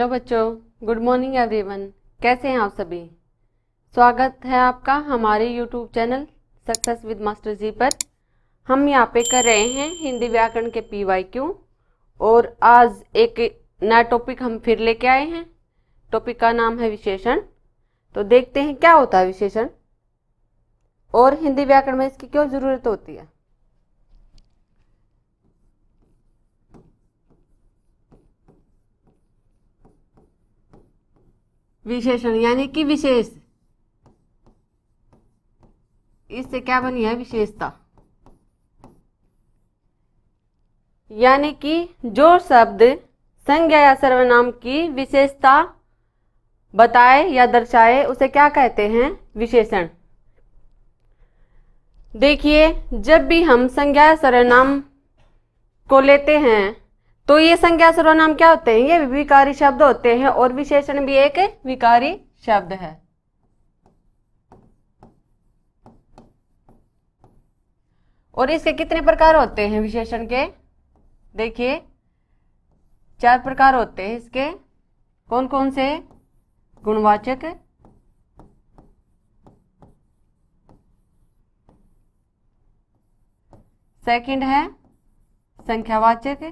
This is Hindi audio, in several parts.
हेलो बच्चों, गुड मॉर्निंग एवरीवन। कैसे हैं आप सभी? स्वागत है आपका हमारे YouTube channel success with master ji पर। हम यहाँ पे कर रहे हैं हिंदी व्याकरण के PYQ और आज एक नया टॉपिक हम फिर लेके आए हैं। टॉपिक का नाम है विशेषण। तो देखते हैं क्या होता है विशेषण और हिंदी व्याकरण में इसकी क्यों ज़रूरत होती है। विशेषण यानी कि विशेष, इससे क्या बनी है विशेषता, यानी कि जो शब्द संज्ञा या सर्वनाम की विशेषता बताए या दर्शाए उसे क्या कहते हैं विशेषण। देखिए, जब भी हम संज्ञा या सर्वनाम को लेते हैं तो ये संज्ञा सर्वनाम क्या होते हैं, ये विकारी शब्द होते हैं और विशेषण भी एक विकारी शब्द है। और इसके कितने प्रकार होते हैं विशेषण के? देखिए 4 प्रकार होते हैं इसके। कौन कौन से? गुणवाचक, सेकंड है संख्यावाचक,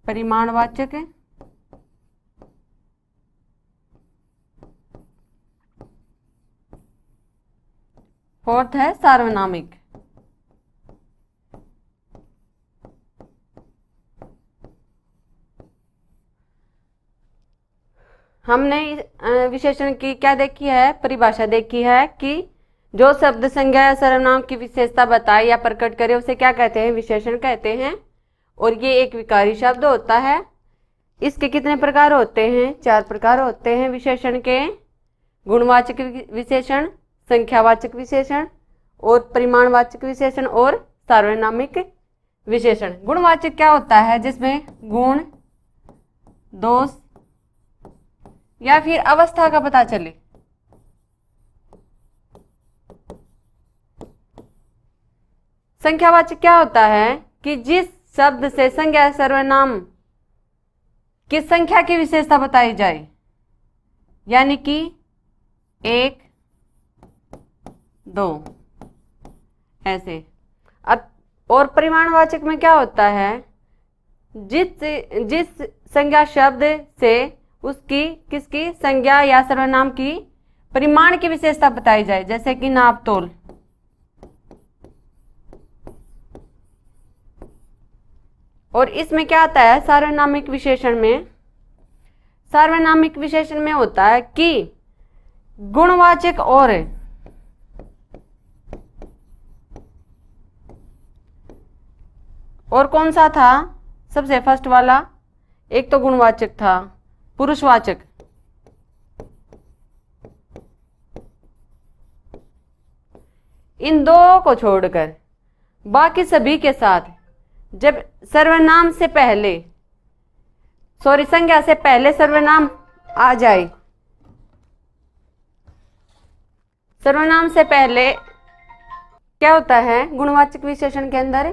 परिमाणवाचक, फोर्थ है सार्वनामिक। हमने विशेषण की क्या देखी है, परिभाषा देखी है कि जो शब्द संज्ञा या सर्वनाम की विशेषता बताए या प्रकट करे उसे क्या कहते हैं, विशेषण कहते हैं। और ये एक विकारी शब्द होता है। इसके कितने प्रकार होते हैं? 4 प्रकार होते हैं विशेषण के। गुणवाचक विशेषण, संख्यावाचक विशेषण और परिमाणवाचक विशेषण और सार्वनामिक विशेषण। गुणवाचक क्या होता है? जिसमें गुण, दोष या फिर अवस्था का पता चले। संख्यावाचक क्या होता है कि जिस शब्द से संज्ञा सर्वनाम की संख्या की विशेषता बताई जाए, यानी कि 1, 2 ऐसे। और परिमाणवाचक में क्या होता है? जिस संज्ञा शब्द से उसकी किसकी संज्ञा या सर्वनाम की परिमाण की विशेषता बताई जाए, जैसे कि नाप तोल। और इसमें क्या आता है सार्वनामिक विशेषण में? सार्वनामिक विशेषण में होता है कि गुणवाचक और कौन सा था सबसे फर्स्ट वाला? एक तो गुणवाचक था, पुरुषवाचक, इन दो को छोड़कर बाकी सभी के साथ जब सर्वनाम से पहले संज्ञा से पहले सर्वनाम आ जाए, सर्वनाम से पहले क्या होता है गुणवाचक विशेषण के अंदर?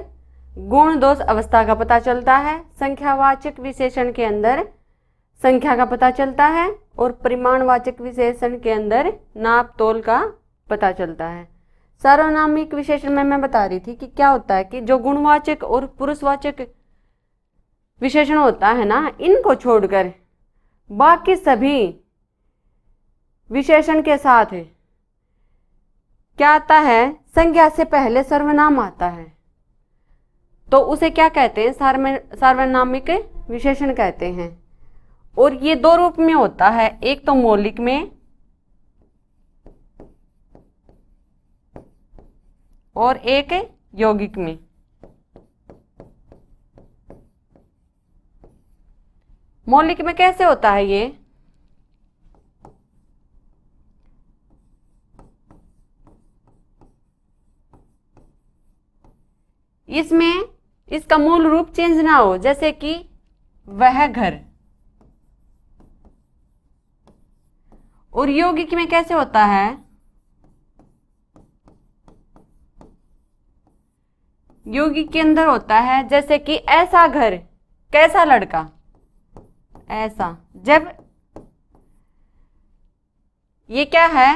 गुण, दोष, अवस्था का पता चलता है। संख्यावाचक विशेषण के अंदर संख्या का पता चलता है और परिमाणवाचक विशेषण के अंदर नाप तोल का पता चलता है। सार्वनामिक विशेषण में मैं बता रही थी कि क्या होता है कि जो गुणवाचक और पुरुषवाचक विशेषण होता है ना, इनको छोड़कर बाकी सभी विशेषण के साथ क्या आता है? संज्ञा से पहले सर्वनाम आता है, तो उसे क्या कहते हैं? सार्वनामिक विशेषण कहते हैं। और ये 2 रूप में होता है, एक तो मौलिक में और एक यौगिक में। मौलिक में कैसे होता है ये? इसमें इसका मूल रूप चेंज ना हो, जैसे कि वह घर। और यौगिक में कैसे होता है? यौगिक के अंदर होता है, जैसे कि ऐसा घर, कैसा लड़का, ऐसा। जब ये क्या है,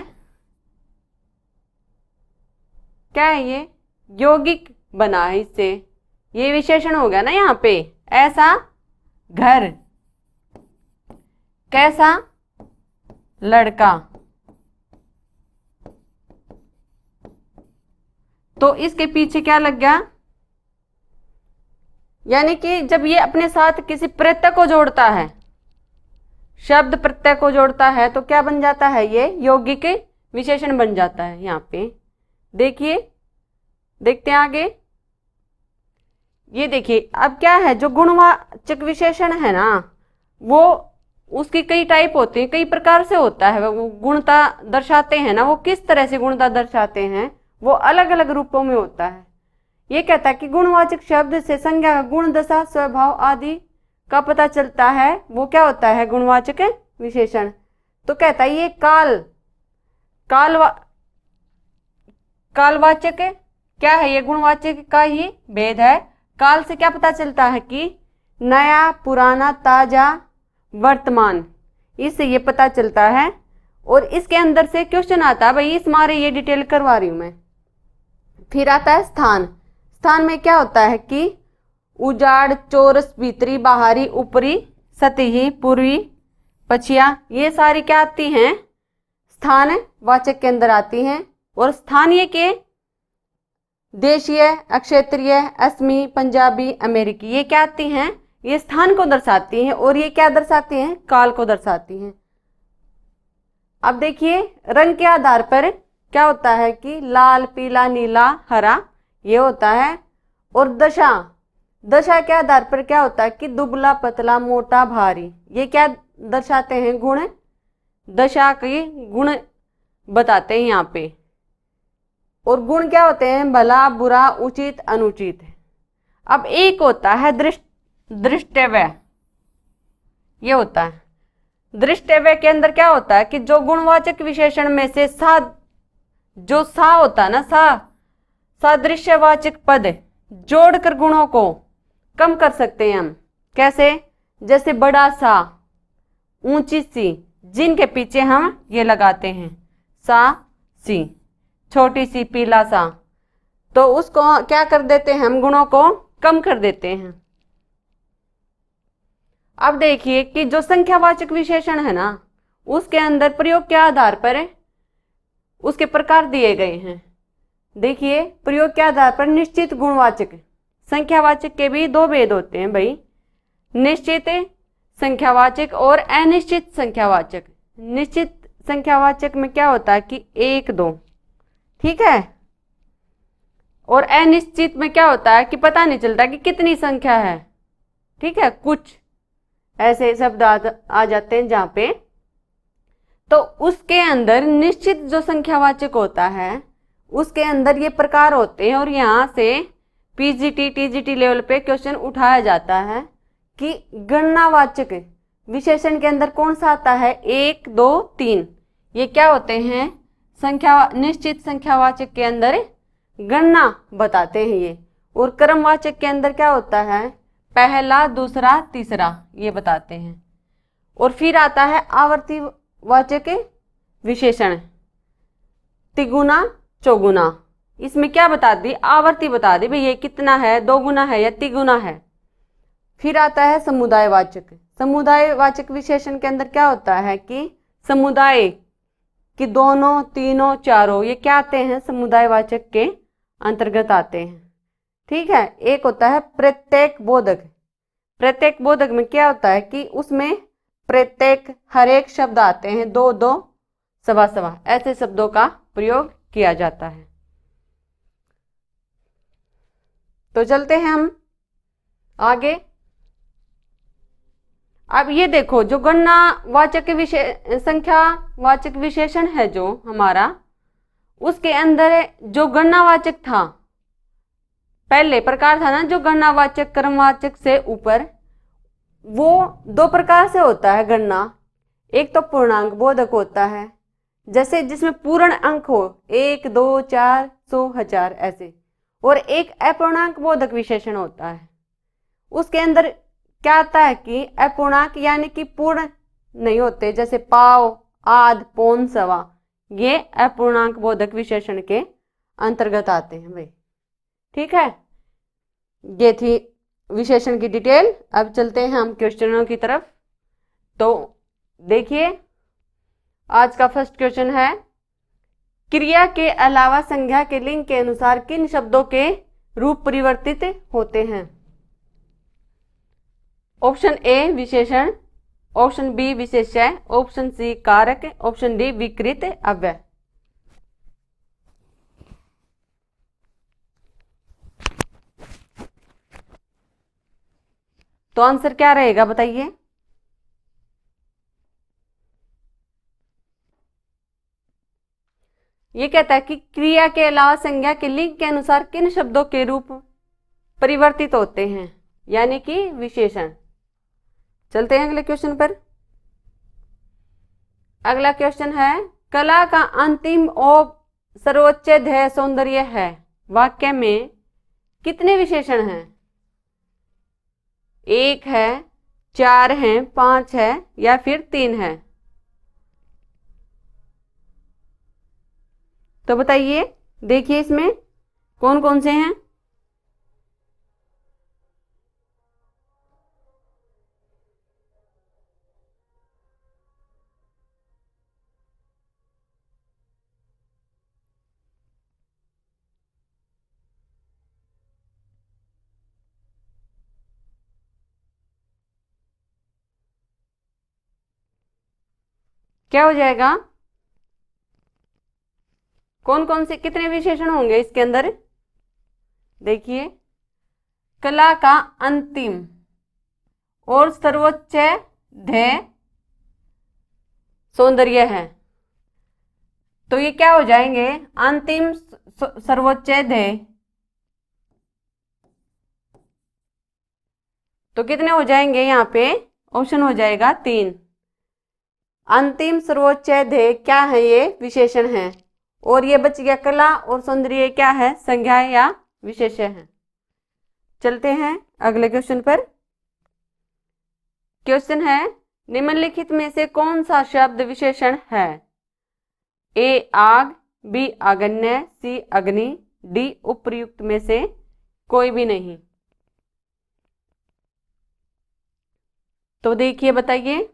क्या है ये, यौगिक बना है इससे, ये विशेषण हो गया ना यहाँ पे। ऐसा घर, कैसा लड़का, तो इसके पीछे क्या लग गया, यानी कि जब ये अपने साथ किसी प्रत्यय को जोड़ता है, शब्द प्रत्यय को जोड़ता है, तो क्या बन जाता है, ये यौगिक विशेषण बन जाता है। यहाँ पे देखिए, देखते हैं आगे। ये देखिए, अब क्या है, जो गुणवाचक विशेषण है ना, वो उसकी कई टाइप होते हैं, कई प्रकार से होता है। वो गुणता दर्शाते हैं ना, वो किस तरह से गुणता दर्शाते हैं, वो अलग अलग रूपों में होता है। ये कहता है कि गुणवाचक शब्द से संज्ञा, गुण, दशा, स्वभाव आदि का पता चलता है, वो क्या होता है, गुणवाचक विशेषण। तो कहता है ये कालवाचक क्या है, ये गुणवाचक का ही भेद है। काल से क्या पता चलता है कि नया, पुराना, ताजा, वर्तमान, इससे ये पता चलता है। और इसके अंदर से क्वेश्चन आता है, भाई इस मारे ये डिटेल करवा रही हूं मैं। फिर आता है स्थान। स्थान में क्या होता है कि उजाड़, चौरस, भीतरी, बाहरी, ऊपरी, सतही, पूर्वी, पछिया, ये सारी क्या आती हैं, स्थान वाचक के अंदर आती हैं। और स्थानीय के देशीय, अक्षेत्रीय, असमी, पंजाबी, अमेरिकी, ये क्या आती हैं, ये स्थान को दर्शाती हैं। और ये क्या दर्शाती हैं, काल को दर्शाती हैं। अब देखिए, रंग के आधार पर क्या होता है कि लाल, पीला, नीला, हरा, ये होता है। और दशा के आधार पर क्या होता है कि दुबला, पतला, मोटा, भारी, ये क्या दर्शाते हैं, गुण, दशा के गुण बताते हैं यहाँ पे। और गुण क्या होते हैं, भला, बुरा, उचित, अनुचित। अब एक होता है दृष्टव्य, ये होता है। दृष्टव्य के अंदर क्या होता है कि जो गुणवाचक विशेषण में से जो सा होता है ना, सादृश्यवाचक पद जोड़कर गुणों को कम कर सकते हैं हम। कैसे, जैसे बड़ा सा, ऊंची सी, जिनके पीछे हम ये लगाते हैं सा सी, छोटी सी, पीला सा, तो उसको क्या कर देते हैं, हम गुणों को कम कर देते हैं। अब देखिए कि जो संख्यावाचक विशेषण है ना, उसके अंदर प्रयोग के आधार पर उसके प्रकार दिए गए हैं। देखिए, प्रयोग के आधार पर निश्चित गुणवाचक, संख्यावाचक के भी दो भेद होते हैं भाई, निश्चित संख्यावाचक और अनिश्चित संख्यावाचक। निश्चित संख्यावाचक में क्या होता है कि 1, 2, ठीक है। और अनिश्चित में क्या होता है कि पता नहीं चलता कि कितनी संख्या है, ठीक है। कुछ ऐसे शब्द आ जाते हैं जहां पे, तो उसके अंदर निश्चित जो संख्यावाचक होता है, उसके अंदर ये प्रकार होते हैं। और यहाँ से पीजीटी, टीजीटी लेवल पे क्वेश्चन उठाया जाता है कि गणनावाचक विशेषण के अंदर कौन सा आता है, 1, 2, 3, ये क्या होते हैं, निश्चित संख्यावाचक के अंदर गणना बताते हैं ये। और क्रमवाचक के अंदर क्या होता है, पहला, दूसरा, तीसरा, ये बताते हैं। और फिर आता है आवर्तीवाचक विशेषण, तिगुना, चौगुना, इसमें क्या बता दी, आवर्ती बता दी, भाई ये कितना है, 2 गुना है या तिगुना है। फिर आता है समुदायवाचक। समुदायवाचक विशेषण के अंदर क्या होता है कि समुदाय कि दोनों, तीनों, चारों, ये क्या आते हैं, समुदायवाचक के अंतर्गत आते हैं, ठीक है। एक होता है प्रत्येक बोधक। प्रत्येक बोधक में क्या होता है कि उसमें प्रत्येक, हर एक शब्द आते हैं, 2, 2, सवा सवा, ऐसे शब्दों का प्रयोग किया जाता है। तो चलते हैं हम आगे। अब ये देखो, जो गणनावाचक संख्यावाचक विशेषण है जो हमारा, उसके अंदर जो गणनावाचक था, पहले प्रकार था ना जो गणनावाचक क्रमवाचक से ऊपर, वो 2 प्रकार से होता है गणना। एक तो पूर्णांक बोधक होता है, जैसे जिसमें पूर्ण अंक हो, 1, 2, 4, 100, 1000 ऐसे। और एक अपूर्णांक बोधक विशेषण होता है। उसके अंदर क्या आता है कि अपूर्णांक यानी कि पूर्ण नहीं होते, जैसे पाव, आध, पौन, सवा, ये अपूर्णांक बोधक विशेषण के अंतर्गत आते हैं भाई। ठीक है, ये थी विशेषण की डिटेल। अब चलते हैं हम क्वेश्चनों की तरफ। तो देखिए, आज का फर्स्ट क्वेश्चन है, क्रिया के अलावा संज्ञा के लिंग के अनुसार किन शब्दों के रूप परिवर्तित होते हैं? ऑप्शन ए विशेषण, ऑप्शन बी विशेष्य, ऑप्शन सी कारक, ऑप्शन डी विकृत अव्यय। तो आंसर क्या रहेगा बताइए? ये कहता है कि क्रिया के अलावा संज्ञा के लिंग के अनुसार किन शब्दों के रूप परिवर्तित होते हैं, यानी कि विशेषण। चलते हैं अगले क्वेश्चन पर। अगला क्वेश्चन है, कला का अंतिम और सर्वोच्च ध्येय सौंदर्य है। वाक्य में कितने विशेषण हैं? 1 है, 4 है, 5 है या फिर 3 है? तो बताइए, देखिए इसमें कौन कौन से हैं। क्या हो जाएगा? कौन कौन से कितने विशेषण होंगे इसके अंदर? देखिए, कला का अंतिम और सर्वोच्च ध्येय सौंदर्य है। तो ये क्या हो जाएंगे? अंतिम, सर्वोच्च ध्येय। तो कितने हो जाएंगे यहाँ पे? ऑप्शन हो जाएगा 3। अंतिम, सर्वोच्च ध्येय क्या है? ये विशेषण है। और ये बच गया कला और सौंदर्य क्या है? संज्ञा या विशेष्य है। चलते हैं अगले क्वेश्चन पर। क्वेश्चन है, निम्नलिखित में से कौन सा शब्द विशेषण है? ए आग, बी आगन्य, सी अग्नि, डी उपर्युक्त में से कोई भी नहीं। तो देखिए, बताइए।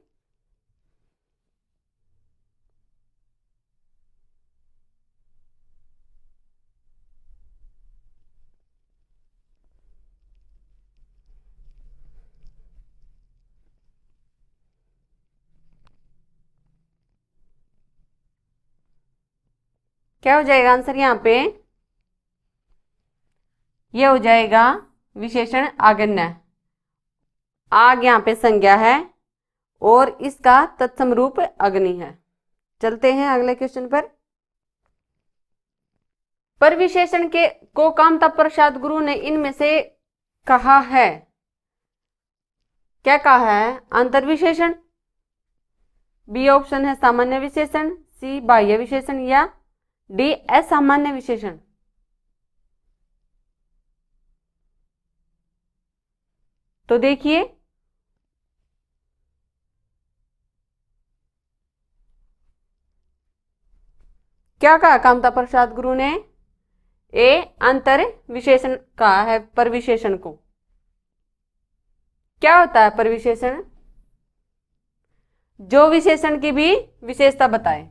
क्या हो जाएगा आंसर यहाँ पे? ये हो जाएगा विशेषण आगन्य। आग यहाँ पे संज्ञा है और इसका तत्सम रूप अग्नि है। चलते हैं अगले क्वेश्चन पर विशेषण के को कामता प्रसाद गुरु ने इनमें से कहा है। क्या कहा है? अंतर विशेषण, बी ऑप्शन है सामान्य विशेषण, सी बाह्य विशेषण या डी असामान्य विशेषण। तो देखिए, क्या कहा कामता प्रसाद गुरु ने? ए अंतर विशेषण कहा है पर विशेषण को। क्या होता है पर विशेषण? जो विशेषण की भी विशेषता बताए।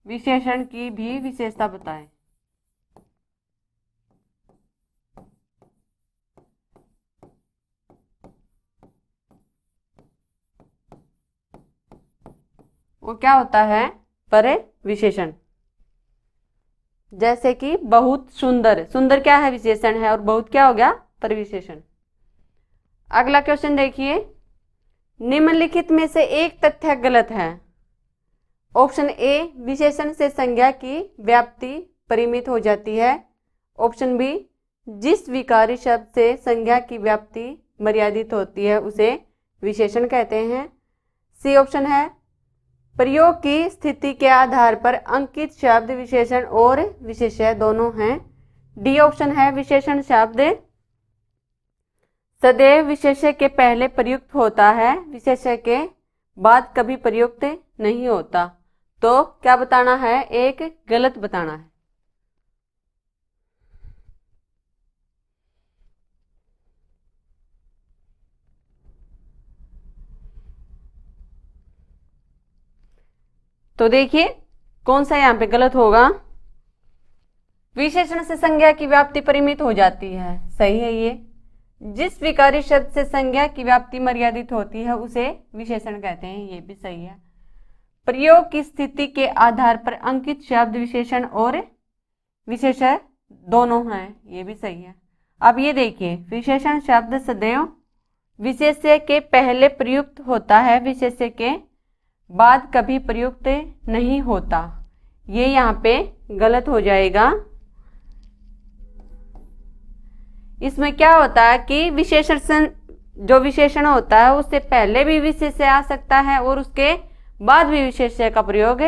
विशेषण की भी विशेषता बताए। वो क्या होता है? पर विशेषण। जैसे कि बहुत सुंदर, सुंदर क्या है? विशेषण है। और बहुत क्या हो गया? पर विशेषण। अगला क्वेश्चन देखिए, निम्नलिखित में से एक तथ्य गलत है। ऑप्शन ए, विशेषण से संज्ञा की व्याप्ति परिमित हो जाती है। ऑप्शन बी, जिस विकारी शब्द से संज्ञा की व्याप्ति मर्यादित होती है उसे विशेषण कहते हैं। सी ऑप्शन है प्रयोग की स्थिति के आधार पर अंकित शब्द विशेषण और विशेष्य दोनों हैं। डी ऑप्शन है विशेषण शब्द सदैव विशेष्य के पहले प्रयुक्त होता है, विशेष्य के बाद कभी प्रयुक्त नहीं होता। तो क्या बताना है, एक गलत बताना है। तो देखिए कौन सा यहाँ पे गलत होगा। विशेषण से संज्ञा की व्याप्ति परिमित हो जाती है, सही है ये। जिस विकारी शब्द से संज्ञा की व्याप्ति मर्यादित होती है उसे विशेषण कहते हैं, ये भी सही है। प्रयोग की स्थिति के आधार पर अंकित शब्द विशेषण और विशेषण दोनों हैं, ये भी सही है। अब ये देखिए विशेषण शब्द सदैव विशेष्य के पहले प्रयुक्त होता है, विशेष्य के बाद कभी प्रयुक्त नहीं होता, ये यहाँ पे गलत हो जाएगा। इसमें क्या होता है कि विशेषण जो विशेषण होता है उससे पहले भी विशेष्य आ सकता है और उसके बाद भी विशेष्य का प्रयोग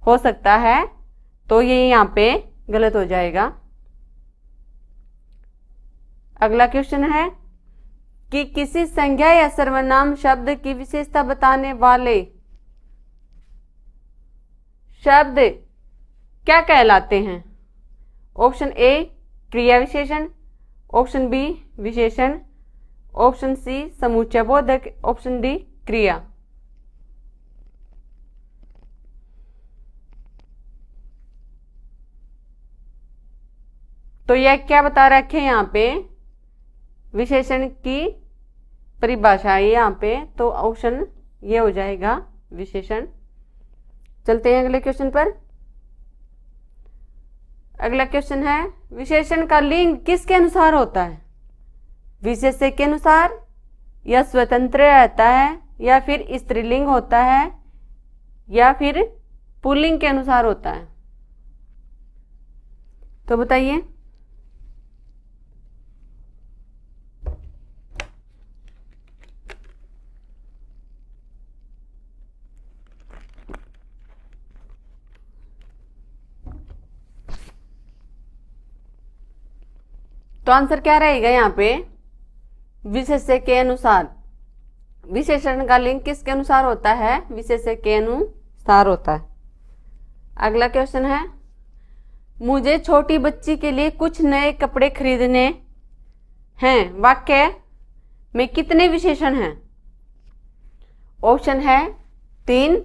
हो सकता है, तो ये यहाँ पे गलत हो जाएगा। अगला क्वेश्चन है कि किसी संज्ञा या सर्वनाम शब्द की विशेषता बताने वाले शब्द क्या कहलाते हैं। ऑप्शन ए क्रिया विशेषण, ऑप्शन बी विशेषण, ऑप्शन सी समुच्चय बोधक, ऑप्शन डी क्रिया। तो यह क्या बता रखे हैं यहाँ पे, विशेषण की परिभाषा है यहाँ पे, तो ऑप्शन ये हो जाएगा विशेषण। चलते हैं अगले क्वेश्चन पर। अगला क्वेश्चन है विशेषण का लिंग किसके अनुसार होता है, विशेष्य के अनुसार, या स्वतंत्र रहता है, या फिर स्त्रीलिंग होता है, या फिर पुल्लिंग के अनुसार होता है। तो बताइए। तो आंसर क्या रहेगा यहाँ पे, विशेष्य के अनुसार। विशेषण का लिंग किसके अनुसार होता है, विशेष्य के अनुसार होता है। अगला क्वेश्चन है मुझे छोटी बच्ची के लिए कुछ नए कपड़े खरीदने हैं, वाक्य में कितने विशेषण हैं। ऑप्शन है 3,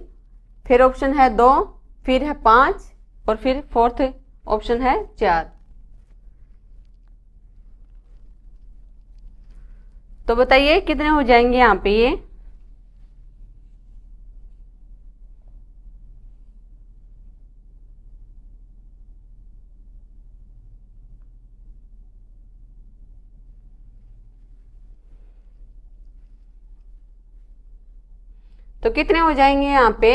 फिर ऑप्शन है 2, फिर है 5 और फिर फोर्थ ऑप्शन है 4। तो बताइए कितने हो जाएंगे यहाँ पे ये। तो कितने हो जाएंगे यहाँ पे,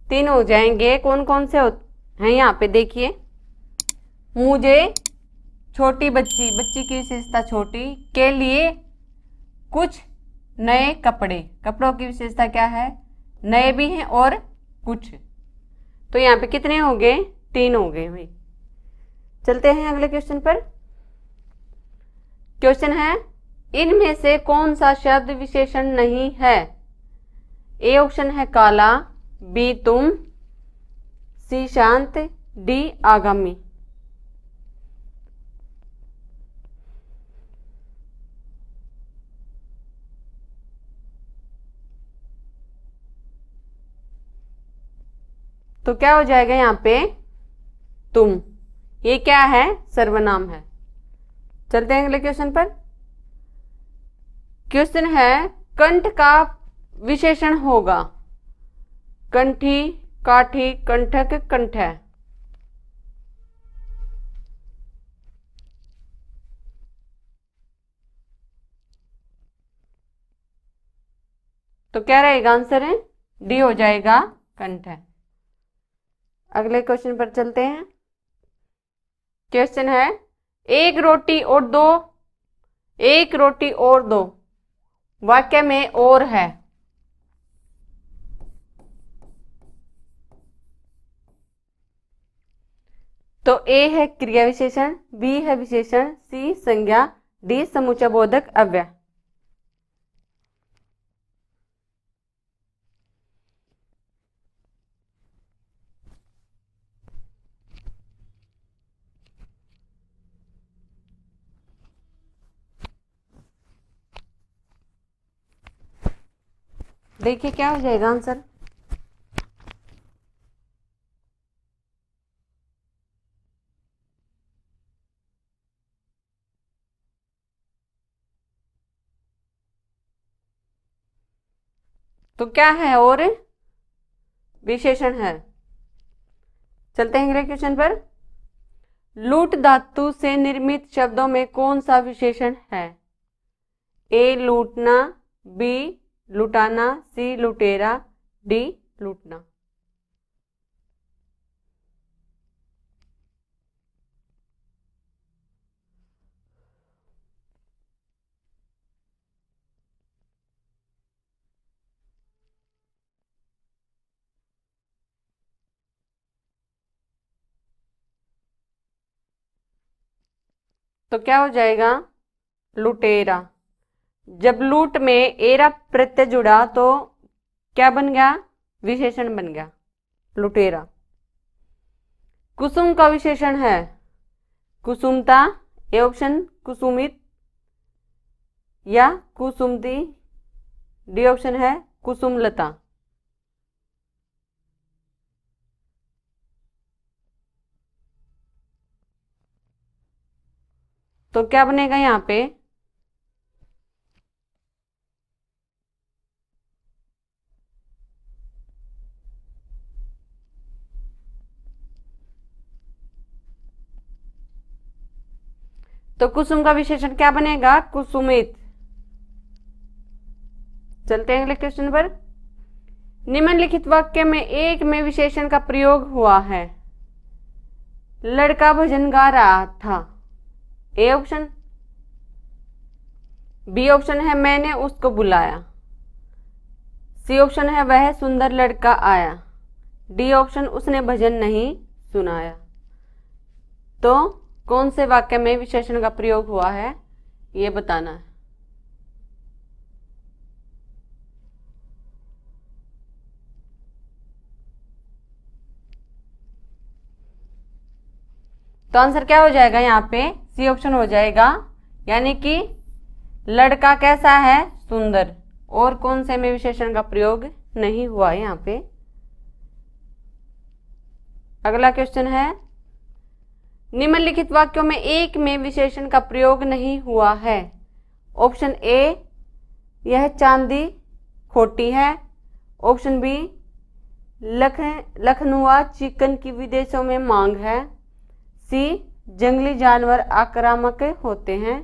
3 हो जाएंगे। कौन कौन से हैं यहाँ पे देखिए। मुझे छोटी बच्ची की विशेषता छोटी के लिए कुछ नए कपड़े, कपड़ों की विशेषता क्या है, नए भी हैं और कुछ। तो यहाँ पे कितने हो गए, 3 हो गए भाई। चलते हैं अगले क्वेश्चन पर। क्वेश्चन है इनमें से कौन सा शब्द विशेषण नहीं है। ए ऑप्शन है काला, बी तुम, सी शांत, डी आगामी। तो क्या हो जाएगा यहाँ पे, तुम। ये क्या है, सर्वनाम है। चलते हैं अगले क्वेश्चन पर। क्वेश्चन है कंठ का विशेषण होगा, कंठी, काठी, कंठक, कंठ है। तो क्या रहेगा आंसर है, डी हो जाएगा, कंठ है। अगले क्वेश्चन पर चलते हैं। क्वेश्चन है एक रोटी और दो, एक रोटी और दो वाक्य में और है। तो ए है क्रिया विशेषण, बी है विशेषण, सी संज्ञा, डी समुच्चय बोधक अव्यय। देखिए क्या हो जाएगा आंसर। तो क्या है और विशेषण है। चलते हैं अगले क्वेश्चन पर। लूट धातु से निर्मित शब्दों में कौन सा विशेषण है। ए लूटना, बी लुटाना, सी लुटेरा, डी लूटना। तो क्या हो जाएगा लुटेरा। जब लूट में एरा प्रत्यय जुड़ा तो क्या बन गया, विशेषण बन गया लुटेरा। कुसुम का विशेषण है कुसुमता, ए ऑप्शन कुसुमित या कुसुमती, डी ऑप्शन है कुसुमलता। तो क्या बनेगा यहाँ पे, तो कुसुम का विशेषण क्या बनेगा कुसुमित। चलते हैं अगले क्वेश्चन पर। निम्नलिखित वाक्य में एक में विशेषण का प्रयोग हुआ है। लड़का भजन गा रहा था, ए ऑप्शन, बी ऑप्शन है मैंने उसको बुलाया, सी ऑप्शन है वह सुंदर लड़का आया, डी ऑप्शन उसने भजन नहीं सुनाया। तो कौन से वाक्य में विशेषण का प्रयोग हुआ है ये बताना है। तो आंसर क्या हो जाएगा यहाँ पे, सी ऑप्शन हो जाएगा, यानी कि लड़का कैसा है सुंदर। और कौन से में विशेषण का प्रयोग नहीं हुआ है यहाँ पे। अगला क्वेश्चन है, निम्नलिखित वाक्यों में एक में विशेषण का प्रयोग नहीं हुआ है। ऑप्शन ए यह चांदी खोटी है, ऑप्शन बी लखनऊआ चिकन की विदेशों में मांग है, सी जंगली जानवर आक्रामक होते हैं,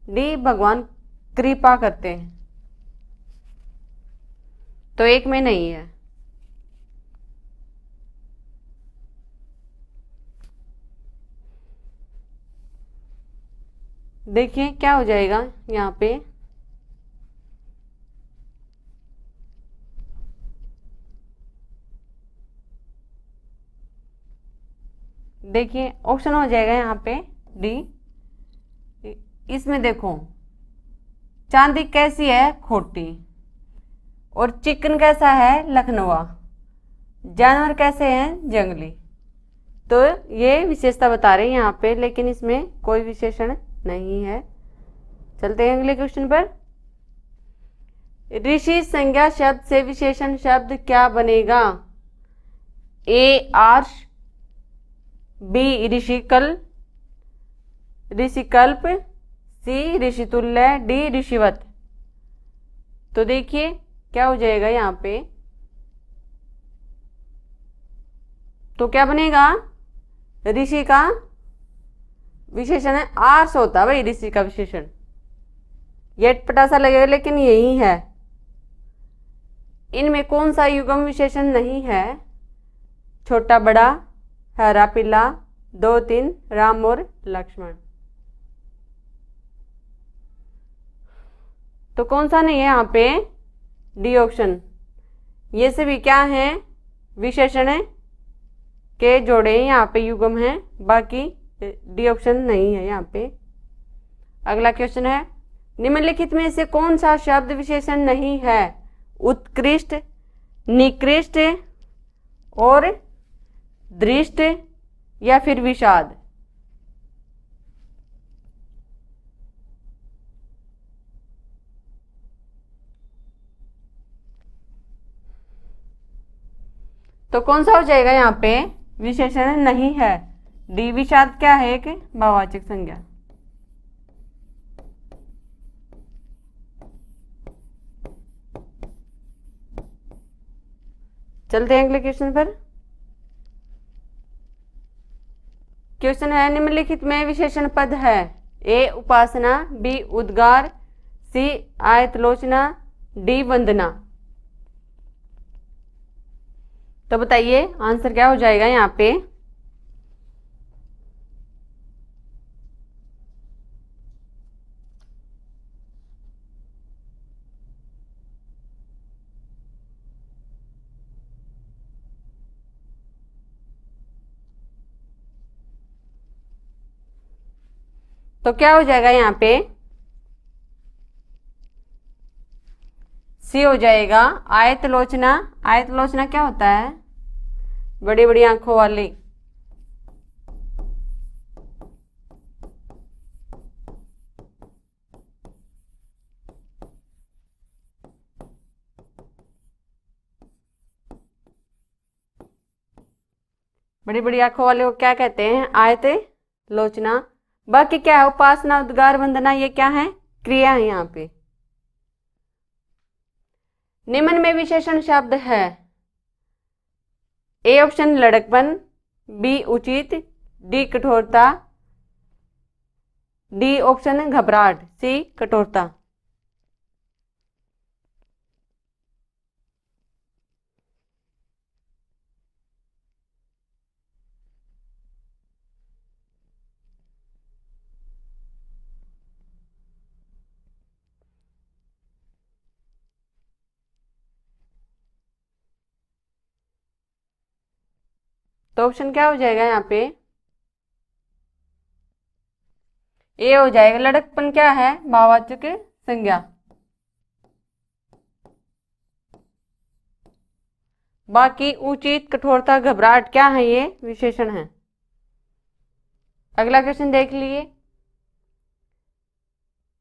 डी भगवान कृपा करते हैं। तो एक में नहीं है। देखिए क्या हो जाएगा यहाँ पे, देखिए ऑप्शन हो जाएगा यहाँ पे डी। इसमें देखो चांदी कैसी है खोटी, और चिकन कैसा है लखनऊआ, जानवर कैसे हैं जंगली। तो ये विशेषता बता रहे हैं यहाँ पे, लेकिन इसमें कोई विशेषण नहीं है। चलते हैं अगले क्वेश्चन पर। ऋषि संज्ञा शब्द से विशेषण शब्द क्या बनेगा। ए आर्ष, बी ऋषिकल ऋषिकल्प, सी ऋषितुल्य, डी ऋषिवत। तो देखिए क्या हो जाएगा यहाँ पे, तो क्या बनेगा, ऋषि का विशेषण है आर्ष होता है भाई ऋषि का विशेषण। ये पटासा लगेगा लेकिन यही है। इनमें कौन सा युग्म विशेषण नहीं है, छोटा बड़ा, हरा पीला, 2 3, राम और लक्ष्मण। तो कौन सा नहीं है यहाँ पे? D option. ये सभी क्या है? विशेषण है के जोड़े यहाँ पे युग्म है, बाकी डी ऑप्शन नहीं है यहाँ पे। अगला क्वेश्चन है, निम्नलिखित में से कौन सा शब्द विशेषण नहीं है? उत्कृष्ट, निकृष्ट और दृष्ट या फिर विषाद। तो कौन सा हो जाएगा यहाँ पे? विशेषण नहीं है। डी विषाद क्या है? एक भाववाचक संज्ञा। चलते हैं अगले क्वेश्चन पर। क्वेश्चन है, निम्नलिखित में विशेषण पद है? ए उपासना, बी उद्गार, सी आयतलोचना, डी वंदना। तो बताइए आंसर क्या हो जाएगा यहाँ पे? तो क्या हो जाएगा यहाँ पे? सी हो जाएगा आयतलोचना। आयतलोचना क्या होता है? बड़ी बड़ी आंखों वाली। बड़ी बड़ी आंखों वाले को क्या कहते हैं? आयत लोचना। बाकी क्या है? उपासना, उद्गार, वंदना, ये क्या है? क्रिया है यहाँ पे। निम्न में विशेषण शब्द है? ए ऑप्शन लड़कपन, बी उचित, डी कठोरता, डी ऑप्शन घबराहट, सी कठोरता। तो ऑप्शन क्या हो जाएगा यहाँ पे? ए हो जाएगा। लड़कपन क्या है? भाववाचक संज्ञा। बाकी उचित, कठोरता, घबराहट क्या है? ये विशेषण है। अगला क्वेश्चन देख लिए।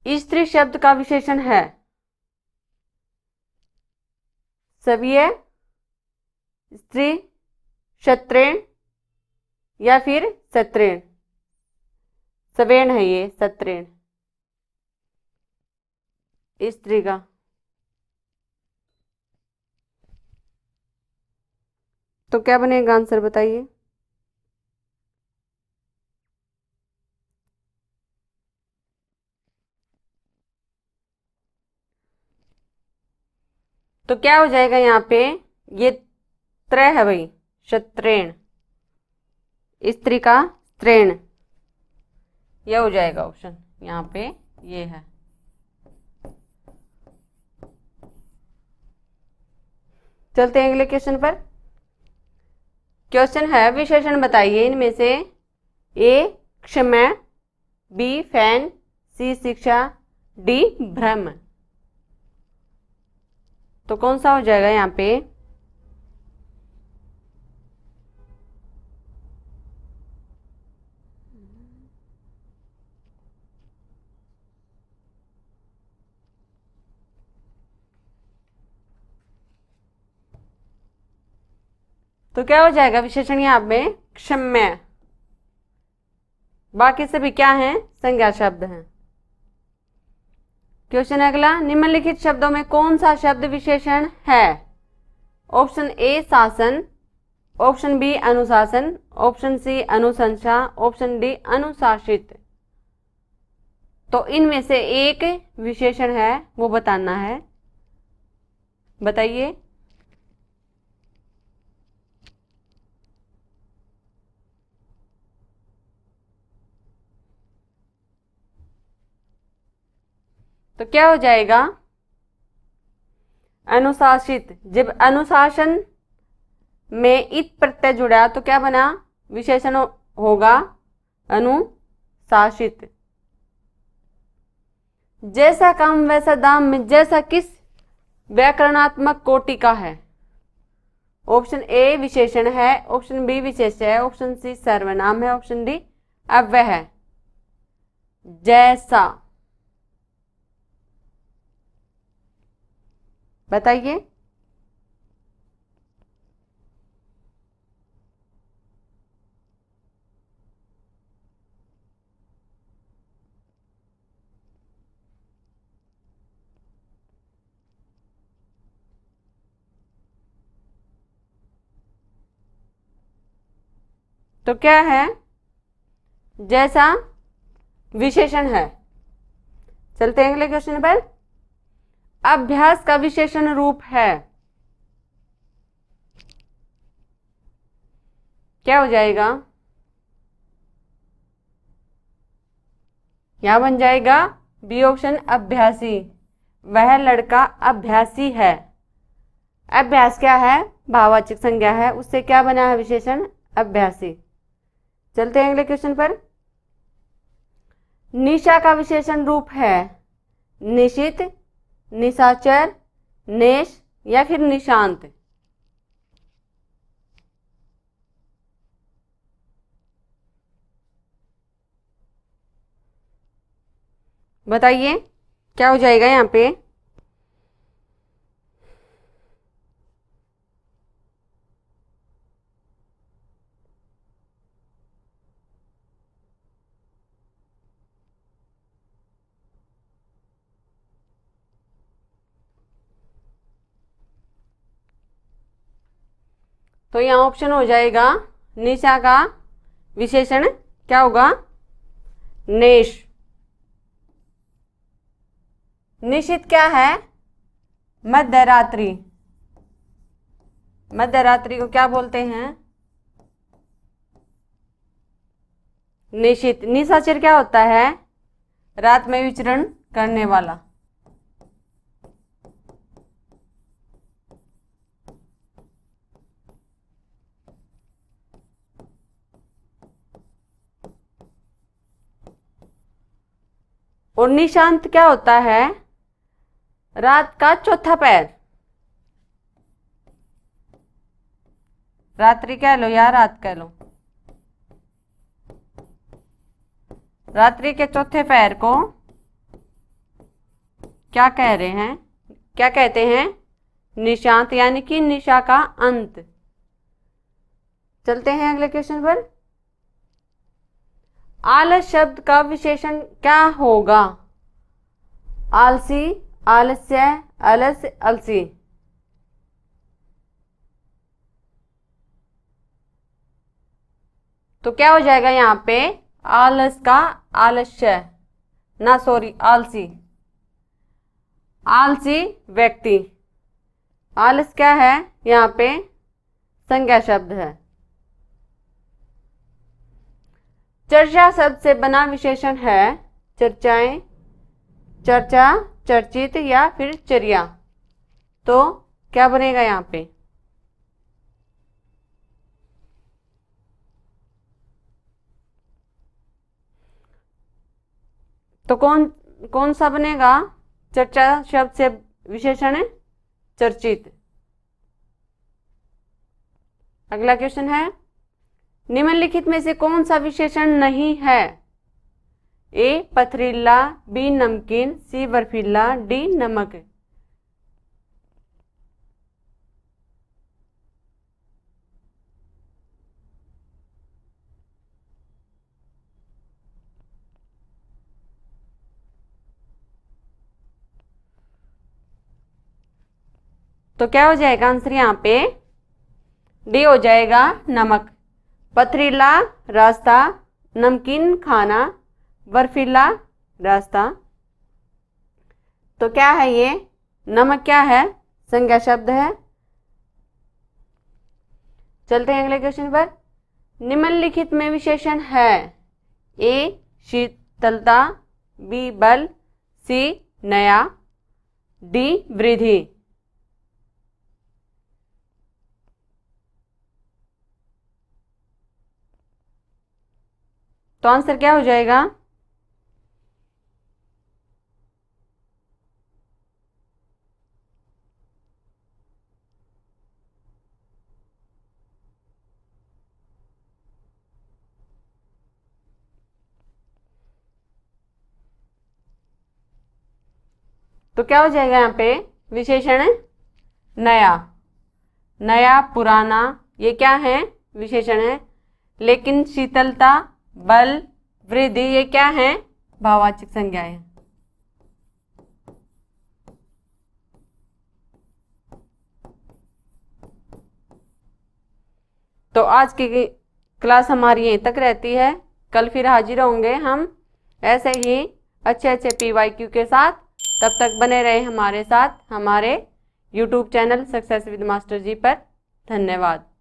स्त्री शब्द का विशेषण है? सव्य, स्त्री, क्षत्रिण या फिर सत्रीण। सवेण है ये, सत्रीण स्त्री का। तो क्या बनेगा आंसर बताइए? तो क्या हो जाएगा यहाँ पे? ये त्रय है भाई, क्षत्रिण। स्त्री का स्त्रीण, यह हो जाएगा ऑप्शन यहाँ पे, ये है। चलते हैं अगले क्वेश्चन पर। क्वेश्चन है, विशेषण बताइए इनमें से। ए क्षमा, बी फैन, सी शिक्षा, डी भ्रम। तो कौन सा हो जाएगा यहाँ पे? तो क्या हो जाएगा विशेषण यहाँ पे? क्षम्य। बाकी सभी क्या हैं? संज्ञा शब्द हैं। क्वेश्चन अगला, निम्नलिखित शब्दों में कौन सा शब्द विशेषण है? ऑप्शन ए शासन, ऑप्शन बी अनुशासन, ऑप्शन सी अनुशंसा, ऑप्शन डी अनुशासित। तो इनमें से एक विशेषण है, वो बताना है। बताइए। तो क्या हो जाएगा? अनुशासित, जब अनुशासन में इत प्रत्यय जुड़ा तो क्या बना, विशेषण होगा अनुशासित। जैसा काम वैसा दाम में जैसा किस व्याकरणात्मक कोटि का है? ऑप्शन ए विशेषण है, ऑप्शन बी विशेष्य है, ऑप्शन सी सर्वनाम है, ऑप्शन डी अव्यय है। जैसा, बताइए। तो क्या है, जैसा विशेषण है। चलते हैं अगले क्वेश्चन पर। अभ्यास का विशेषण रूप है, क्या हो जाएगा? यहां बन जाएगा बी ऑप्शन अभ्यासी, वह लड़का अभ्यासी है। अभ्यास क्या है, भाववाचक संज्ञा है, उससे क्या बना है विशेषण अभ्यासी। चलते हैं अगले क्वेश्चन पर। निशा का विशेषण रूप है निशित, निशाचर, नेश या फिर निशांत। बताइए क्या हो जाएगा यहाँ पे? तो यहाँ ऑप्शन हो जाएगा निशा का विशेषण क्या होगा, नेश। निशित क्या है, मध्यरात्रि। मध्यरात्रि को क्या बोलते हैं, निशित। निशाचर क्या होता है, रात में विचरण करने वाला। और निशांत क्या होता है, रात का चौथा पैर। रात्रि कह लो या रात कह लो, रात्रि के चौथे पैर को क्या कह रहे हैं, क्या कहते हैं, निशांत, यानी कि निशा का अंत। चलते हैं अगले क्वेश्चन पर। आलस शब्द का विशेषण क्या होगा, आलसी, आलस्य, अलस, अलसी। तो क्या हो जाएगा यहाँ पे, आलस का आलस्य, ना सॉरी आलसी। आलसी व्यक्ति, आलस क्या है यहाँ पे, संज्ञा शब्द है। चर्चा शब्द से बना विशेषण है चर्चाएं, चर्चा, चर्चित या फिर चर्या। तो क्या बनेगा यहाँ पे, तो कौन सा बनेगा, चर्चा शब्द से विशेषण है चर्चित। अगला क्वेश्चन है, निम्नलिखित में से कौन सा विशेषण नहीं है, ए पथरीला, बी नमकीन, सी बर्फीला, डी नमक। तो क्या हो जाएगा आंसर यहाँ पे, डी हो जाएगा नमक। पथरीला रास्ता, नमकीन खाना, बर्फीला रास्ता। तो क्या है ये, नमक क्या है, संज्ञा शब्द है। चलते हैं अगले क्वेश्चन पर। निम्नलिखित में विशेषण है, ए शीतलता, बी बल, सी नया, डी वृद्धि। तो आंसर क्या हो जाएगा? तो क्या हो जाएगा यहाँ पे? विशेषण नया, नया पुराना, ये क्या है? विशेषण है। लेकिन शीतलता, बल, वृद्धि, ये क्या है? भाववाचक संज्ञाएं हैं। तो आज की क्लास हमारी यहीं तक रहती है। कल फिर हाजिर होंगे हम ऐसे ही अच्छे अच्छे PYQ के साथ। तब तक बने रहे हमारे साथ हमारे YouTube channel success with master ji पर। धन्यवाद।